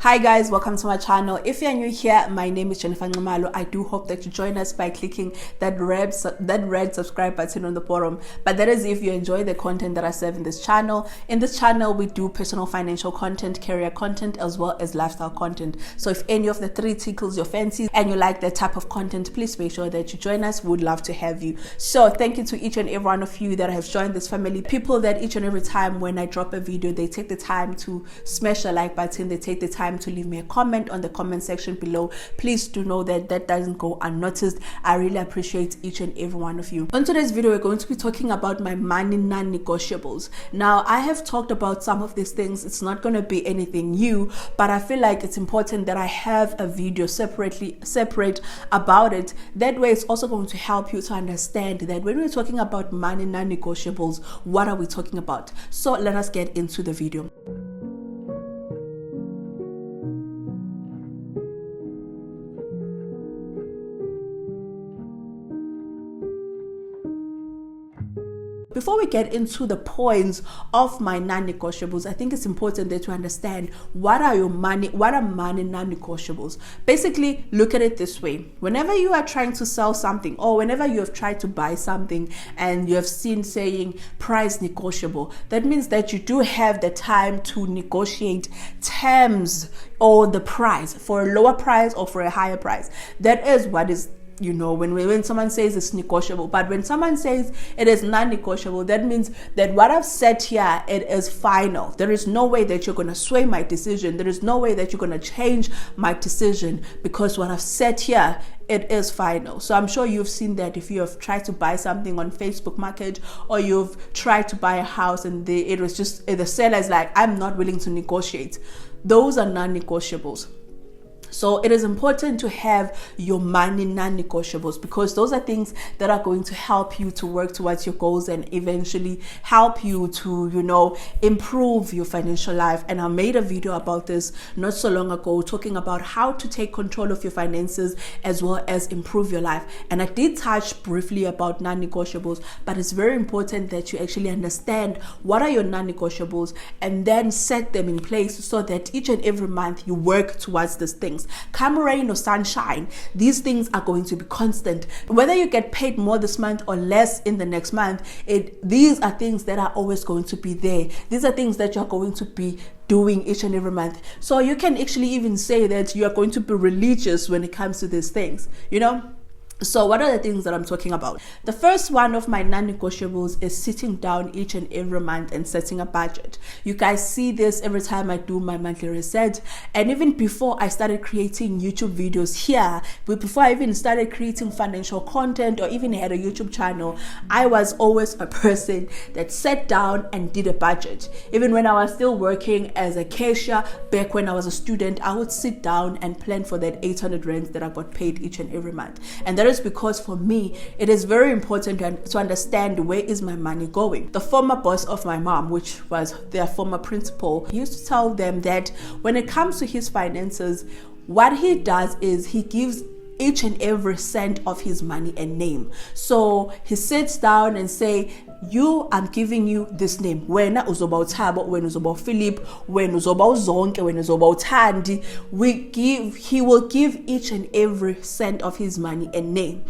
Hi guys, welcome to my channel. If you're new here, my name is Jennifer Nxumalo. I do hope that you join us by clicking that red subscribe button on the bottom. But that is if you enjoy the content that I serve in this channel. In this channel, we do personal financial content, career content, as well as lifestyle content. So if any of the three tickles your fancy and you like that type of content, please make sure that you join us. We'd love to have you. So thank you to each and every one of you that have joined this family. People that each and every time when I drop a video, they take the time to smash the like button. They take the time to leave me a comment on the comment section below. Please do know that that doesn't go unnoticed. I really appreciate each and every one of you. On today's video, we're going to be talking about my money non-negotiables. Now, I have talked about some of these things. It's not going to be anything new, but I feel like it's important that I have a video separate about it. That way, it's also going to help you to understand that when we're talking about money non-negotiables, what are we talking about? So let us get into the video. Before we get into the points of my non-negotiables, I think it's important that you understand what are money non-negotiables. Basically, look at it this way. Whenever you are trying to sell something or whenever you have tried to buy something and you have seen saying price negotiable, that means that you do have the time to negotiate terms or the price for a lower price or for a higher price. That is what is, you know, when someone says it's negotiable. But when someone says it is non-negotiable, that means that what I've said here, it is final. There is no way that you're going to sway my decision. There is no way that you're going to change my decision, because what I've said here, it is final. So I'm sure you've seen that if you have tried to buy something on Facebook Market, or you've tried to buy a house and the seller is like, I'm not willing to negotiate. Those are non-negotiables. So it is important to have your money non-negotiables, because those are things that are going to help you to work towards your goals and eventually help you to, you know, improve your financial life. And I made a video about this not so long ago, talking about how to take control of your finances as well as improve your life. And I did touch briefly about non-negotiables, but it's very important that you actually understand what are your non-negotiables and then set them in place so that each and every month you work towards these things. Come rain or sunshine, these things are going to be constant. Whether you get paid more this month or less in the next month, these are things that are always going to be there. These are things that you're going to be doing each and every month. So you can actually even say that you are going to be religious when it comes to these things, you know. So what are the things that I'm talking about? The first one of my non-negotiables is sitting down each and every month and setting a budget. You guys see this every time I do my monthly reset. And even before I started creating YouTube videos here, but before I even started creating financial content or even had a YouTube channel, I was always a person that sat down and did a budget. Even when I was still working as a cashier, back when I was a student, I would sit down and plan for that 800 rands that I got paid each and every month. And that is because for me, it is very important to understand where is my money going. The former boss of my mom, which was their former principal, he used to tell them that when it comes to his finances, what he does is he gives each and every cent of his money a name. So he sits down and say, I'm giving you this name. Wena uzoba uThabo, wena uzoba uPhilip, wena uzoba uZonke, wena uzoba uThandi. He will give each and every cent of his money a name.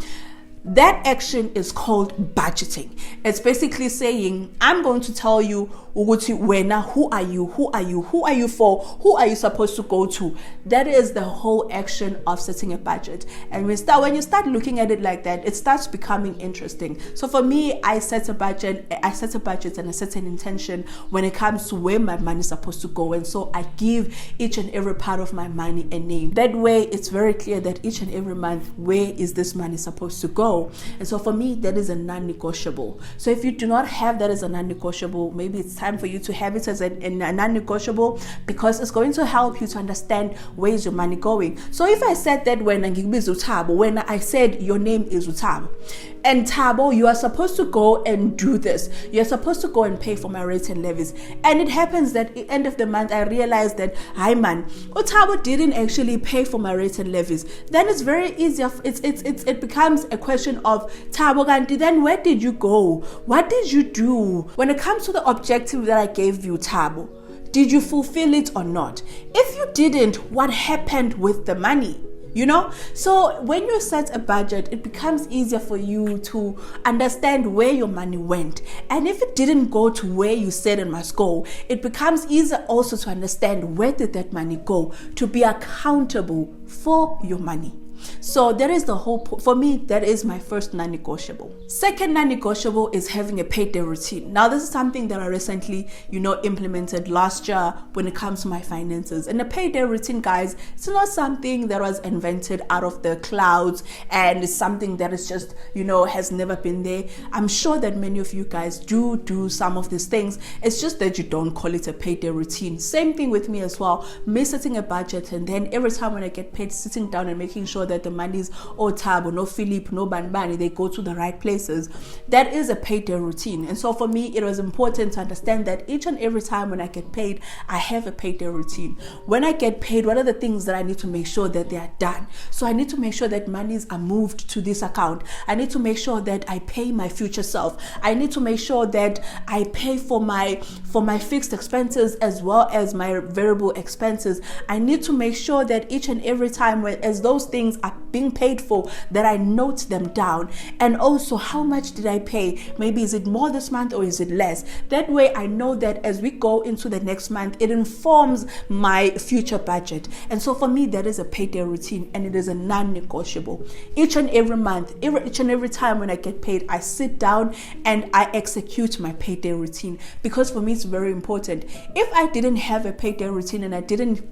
That action is called budgeting. It's basically saying, I'm going to tell you, Uguti wena, who are you? Who are you? Who are you for? Who are you supposed to go to? That is the whole action of setting a budget. And when you start looking at it like that, it starts becoming interesting. So for me, I set a budget and I set an intention when it comes to where my money is supposed to go. And so I give each and every part of my money a name. That way, it's very clear that each and every month, where is this money supposed to go? And so for me, that is a non-negotiable. So if you do not have that as a non-negotiable, maybe it's time for you to have it as a non-negotiable, because it's going to help you to understand where is your money going. So if I said that when I said your name is Uthabo, and Thabo, you are supposed to go and do this. You're supposed to go and pay for my rates and levies. And it happens that at the end of the month, I realized that, hi man, Thabo didn't actually pay for my rates and levies. Then it's very easy. It becomes a question of, Thabo, Ganti, then where did you go? What did you do? When it comes to the objective that I gave you, Thabo, Did you fulfill it or not? If you didn't, what happened with the money? So when you set a budget, it becomes easier for you to understand where your money went. And if it didn't go to where you said it must go, it becomes easier also to understand where did that money go, to be accountable for your money. So that is the whole for me, that is my first non-negotiable. Second non-negotiable is having a payday routine. Now, this is something that I recently, implemented last year when it comes to my finances. And the payday routine, guys, it's not something that was invented out of the clouds and it's something that is just, has never been there. I'm sure that many of you guys do some of these things. It's just that you don't call it a payday routine. Same thing with me as well. Me setting a budget, and then every time when I get paid, sitting down and making sure that the monies, Tabo, no Philip, no Banbani, they go to the right places. That is a payday routine. And so for me, it was important to understand that each and every time when I get paid, I have a payday routine. When I get paid, what are the things that I need to make sure that they are done? So I need to make sure that monies are moved to this account. I need to make sure that I pay my future self. I need to make sure that I pay for my fixed expenses as well as my variable expenses. I need to make sure that each and every time as those things are being paid for, that I note them down. And also, how much did I pay? Maybe is it more this month or is it less? That way I know that as we go into the next month, it informs my future budget. And so for me, that is a payday routine, and it is a non-negotiable. Each and every month, each and every time when I get paid, I sit down and I execute my payday routine, because for me it's very important. If I didn't have a payday routine and I didn't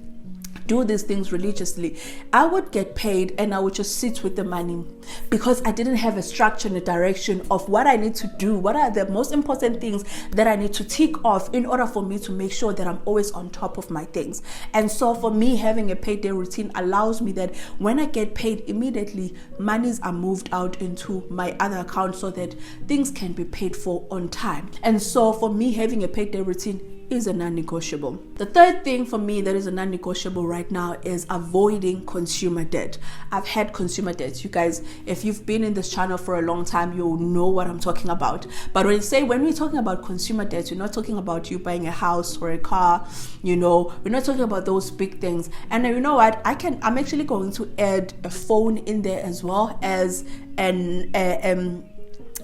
do these things religiously, I would get paid and I would just sit with the money, because I didn't have a structure and a direction of what I need to do. What are the most important things that I need to tick off in order for me to make sure that I'm always on top of my things? And so for me, having a payday routine allows me that when I get paid, immediately monies are moved out into my other account so that things can be paid for on time. And so for me, having a payday routine is a non-negotiable. The third thing for me that is a non-negotiable right now is avoiding consumer debt. I've had consumer debt. You guys, if you've been in this channel for a long time, you'll know what I'm talking about. But when we're talking about consumer debt, we're not talking about you buying a house or a car, we're not talking about those big things. And you know what? I'm actually going to add a phone in there as well as a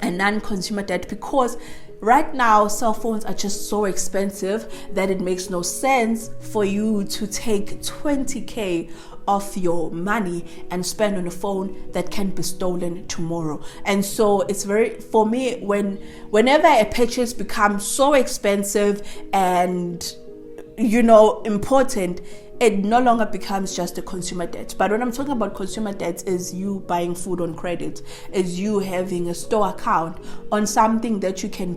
non-consumer debt, because right now, cell phones are just so expensive that it makes no sense for you to take 20K of your money and spend on a phone that can be stolen tomorrow. And so it's for me, whenever a purchase becomes so expensive and important, it no longer becomes just a consumer debt. But when I'm talking about consumer debt, is you buying food on credit, is you having a store account on something that you can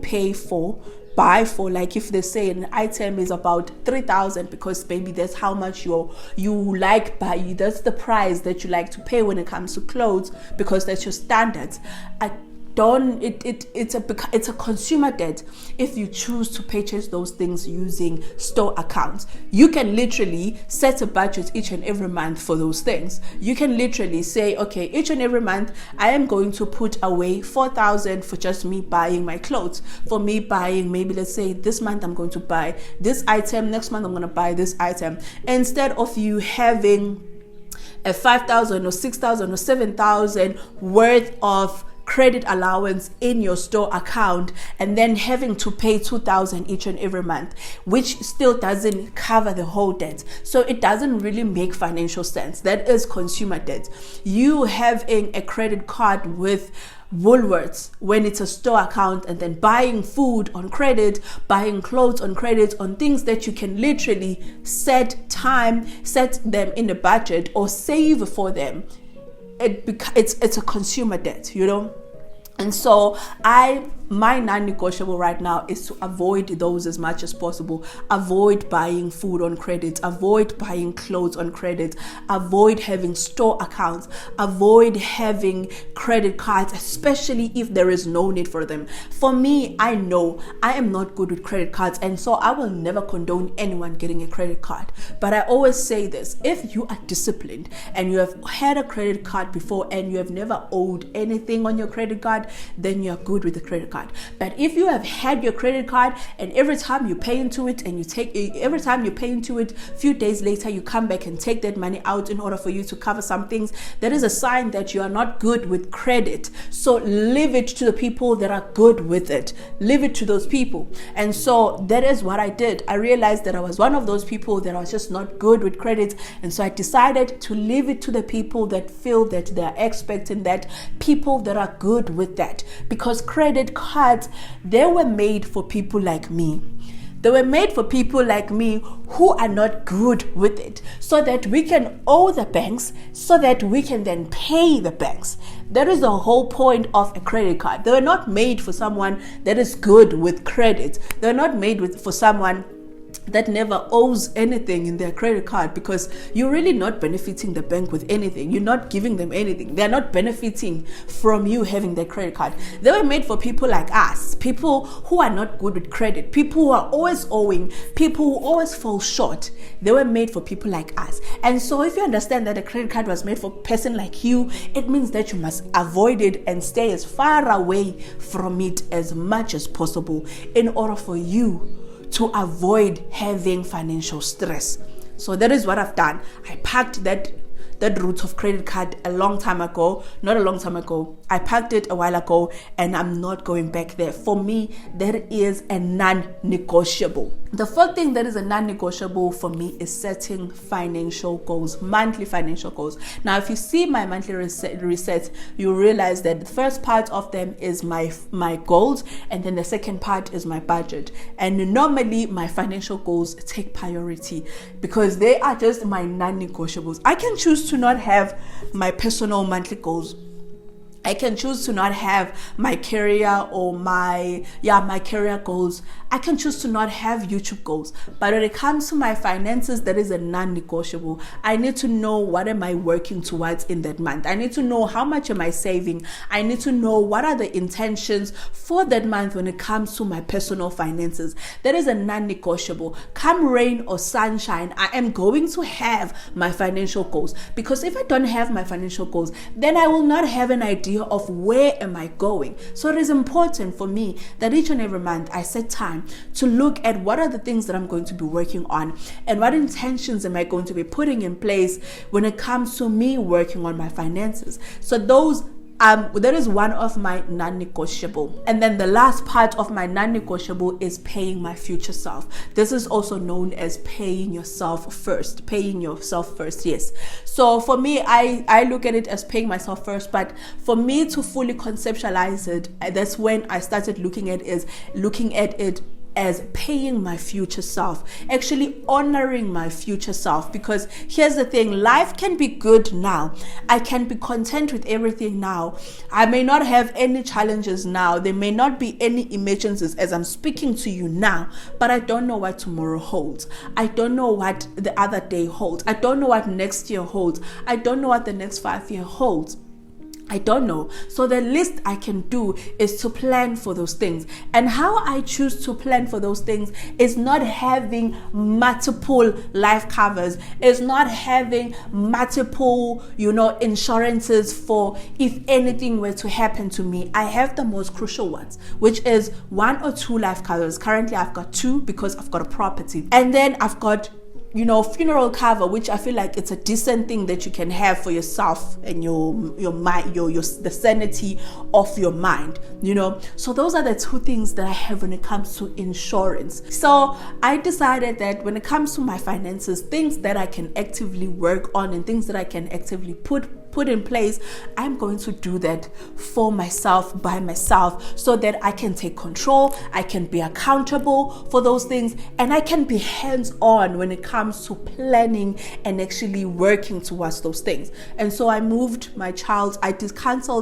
buy for, like if they say an item is about 3,000 because maybe that's how much you like buy, that's the price that you like to pay when it comes to clothes, because that's your standards. It's a consumer debt if you choose to purchase those things using store accounts. You can literally set a budget each and every month for those things. You can literally say, okay, each and every month I am going to put away 4,000 for just me buying my clothes, for me buying, maybe let's say this month I'm going to buy this item, next month I'm going to buy this item, instead of you having a 5,000 or 6,000 or 7,000 worth of credit allowance in your store account and then having to pay 2,000 each and every month, which still doesn't cover the whole debt. So it doesn't really make financial sense. That is consumer debt. You having a credit card with Woolworths when it's a store account, and then buying food on credit, buying clothes on credit, on things that you can literally set them in a budget or save for them. It's a consumer debt, And so my non-negotiable right now is to avoid those as much as possible. Avoid buying food on credit, avoid buying clothes on credit, avoid having store accounts, avoid having credit cards, especially if there is no need for them. For me, I know I am not good with credit cards, and so I will never condone anyone getting a credit card. But I always say this: if you are disciplined and you have had a credit card before and you have never owed anything on your credit card, then you're good with the credit card. card. But if you have had your credit card and every time you pay into it and every time you pay into it, a few days later you come back and take that money out in order for you to cover some things, that is a sign that you are not good with credit. So leave it to the people that are good with it. Leave it to those people. And so that is what I did. I realized that I was one of those people that was just not good with credit, and so I decided to leave it to the people that feel that they're expecting that, people that are good with that. Because credit cards, they were made for people like me. They were made for people like me who are not good with it, so that we can owe the banks, so that we can then pay the banks. That is the whole point of a credit card. They were not made for someone that is good with credit. They're not made for someone that never owes anything in their credit card, because you're really not benefiting the bank with anything. You're not giving them anything. They're not benefiting from you having their credit card. They were made for people like us, people who are not good with credit, people who are always owing, people who always fall short. They were made for people like us. And so if you understand that a credit card was made for a person like you, it means that you must avoid it and stay as far away from it as much as possible in order for you to avoid having financial stress. So that is what I've done. I packed that route of credit card a long time ago. Not a long time ago. I packed it a while ago, and I'm not going back there. For me, that is a non-negotiable. The first thing that is a non-negotiable for me is setting financial goals, monthly financial goals. Now, if you see my monthly reset, you realize that the first part of them is my goals, and then the second part is my budget. And normally my financial goals take priority because they are just my non-negotiables. I can choose to not have my personal monthly goals. I can choose to not have my career or my career goals. I can choose to not have YouTube goals. But when it comes to my finances, that is a non-negotiable. I need to know what am I working towards in that month. I need to know how much am I saving. I need to know what are the intentions for that month when it comes to my personal finances. That is a non-negotiable. Come rain or sunshine, I am going to have my financial goals. Because if I don't have my financial goals, then I will not have an idea of where am I going. So it is important for me that each and every month I set time to look at what are the things that I'm going to be working on and what intentions am I going to be putting in place when it comes to me working on my finances. So that is one of my non-negotiable. And then the last part of my non-negotiable is paying my future self. This is also known as paying yourself first. Paying yourself first, yes. So for me, I look at it as paying myself first, but for me to fully conceptualize it, that's when I started looking at it as paying my future self, actually honoring my future self. Because here's the thing, life can be good now. I can be content with everything now. I may not have any challenges now. There may not be any emergencies as I'm speaking to you now, but I don't know what tomorrow holds. I don't know what the other day holds. I don't know what next year holds. I don't know what the next 5 years holds. I don't know. So the least I can do is to plan for those things. And how I choose to plan for those things is not having multiple life covers. It's not having multiple, insurances for if anything were to happen to me. I have the most crucial ones, which is 1 or 2 life covers. Currently, I've got 2 because I've got a property. And then I've got funeral cover, which I feel like it's a decent thing that you can have for yourself and your mind, the sanity of your mind, So those are the 2 things that I have when it comes to insurance. So I decided that when it comes to my finances, things that I can actively work on and things that I can actively put in place, I'm going to do that for myself, by myself, so that I can take control, I can be accountable for those things, and I can be hands-on when it comes to planning and actually working towards those things. And so I canceled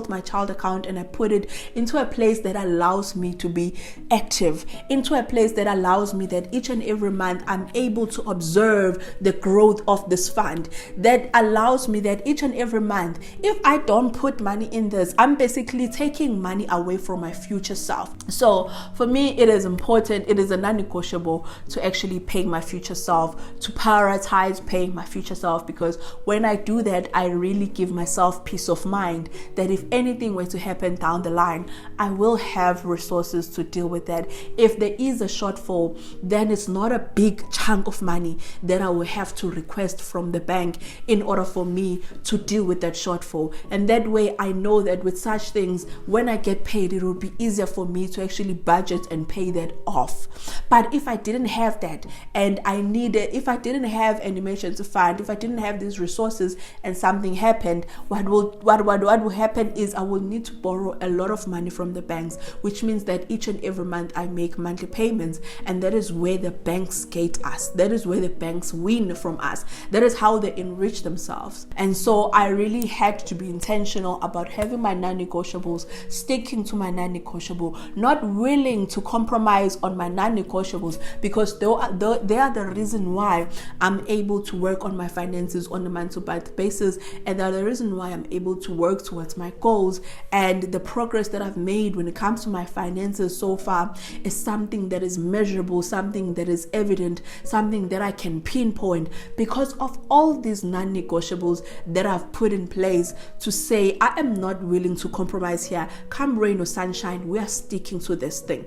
my child account and I put it into a place that allows me to be active, into a place that allows me that each and every month I'm able to observe the growth of this fund, that allows me that each and every month month. If I don't put money in this, I'm basically taking money away from my future self. So for me, it is important, it is a non-negotiable to actually pay my future self, to prioritize paying my future self, because when I do that, I really give myself peace of mind that if anything were to happen down the line, I will have resources to deal with that. If there is a shortfall, then it's not a big chunk of money that I will have to request from the bank in order for me to deal with that shortfall. And that way I know that with such things, when I get paid, it will be easier for me to actually budget and pay that off. But if I didn't have that, and if I didn't have an emergency fund, if I didn't have these resources and something happened, what will happen is I will need to borrow a lot of money from the banks, which means that each and every month I make monthly payments, and that is where the banks gate us. That is where the banks win from us. That is how they enrich themselves. And so I really had to be intentional about having my non-negotiables, sticking to my non-negotiable, not willing to compromise on my non-negotiables, because they are the reason why I'm able to work on my finances on a month-to-month basis, and they are the reason why I'm able to work towards my goals. And the progress that I've made when it comes to my finances so far is something that is measurable, something that is evident, something that I can pinpoint because of all these non-negotiables that I've put in place to say I am not willing to compromise here. Come rain or sunshine, we are sticking to this thing.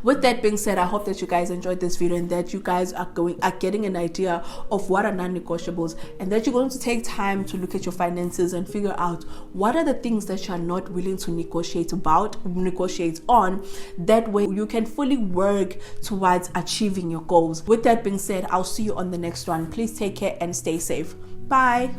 With that being said, I hope that you guys enjoyed this video and that you guys are getting an idea of what are non-negotiables, and that you're going to take time to look at your finances and figure out what are the things that you're not willing to negotiate on. That way you can fully work towards achieving your goals. With that being said, I'll see you on the next one. Please take care and stay safe. Bye.